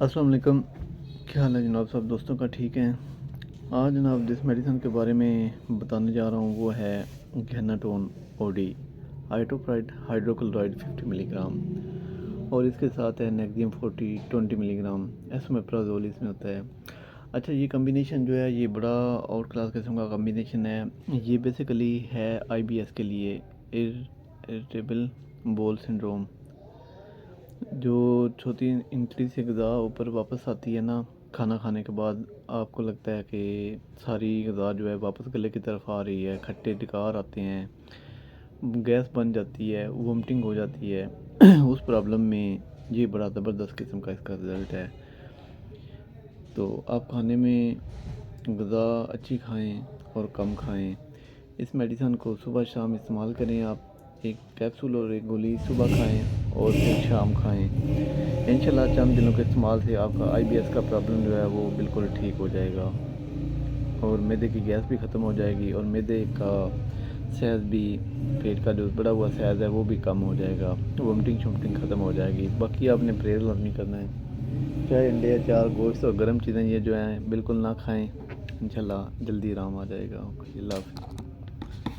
السلام علیکم، کیا حال ہے جناب؟ سب دوستوں کا ٹھیک ہے؟ آج جناب جس میڈیسن کے بارے میں بتانے جا رہا ہوں وہ ہے گیناٹون او ڈی آئٹوپرائڈ ہائیڈروکلورائڈ 50 ملی گرام، اور اس کے ساتھ ہے نیگزیم 20 ملی گرام، ایسومیپرازول اس میں ہوتا ہے۔ اچھا، یہ کمبینیشن جو ہے یہ بڑا آؤٹ کلاس قسم کا کمبینیشن ہے۔ یہ بیسیکلی ہے آئی بی ایس کے لیے، اریٹیبل بول سنڈروم۔ جو چھوٹی انتڑی سے غذا اوپر واپس آتی ہے نا کھانا کھانے کے بعد، آپ کو لگتا ہے کہ ساری غذا جو ہے واپس گلے کی طرف آ رہی ہے، کھٹے ڈکار آتے ہیں، گیس بن جاتی ہے، وومٹنگ ہو جاتی ہے اس پرابلم میں یہ بڑا زبردست قسم کا اس کا رزلٹ ہے۔ تو آپ کھانے میں غذا اچھی کھائیں اور کم کھائیں۔ اس میڈیسن کو صبح شام استعمال کریں۔ آپ ایک کیپسول اور ایک گولی صبح کھائیں اور پھر شام کھائیں۔ انشاءاللہ چند دنوں کے استعمال سے آپ کا آئی بی ایس کا پرابلم جو ہے وہ بالکل ٹھیک ہو جائے گا، اور معدے کی گیس بھی ختم ہو جائے گی، اور معدے کا سیز بھی، پیٹ کا جو بڑا ہوا سیز ہے وہ بھی کم ہو جائے گا، وومٹنگ شومٹنگ ختم ہو جائے گی۔ باقی آپ نے پرہیز نہیں کرنا ہے، چاہے انڈے اچار گوشت اور گرم چیزیں یہ جو ہیں بالکل نہ کھائیں، انشاءاللہ جلدی آرام آ جائے گا۔ اللہ حافظ۔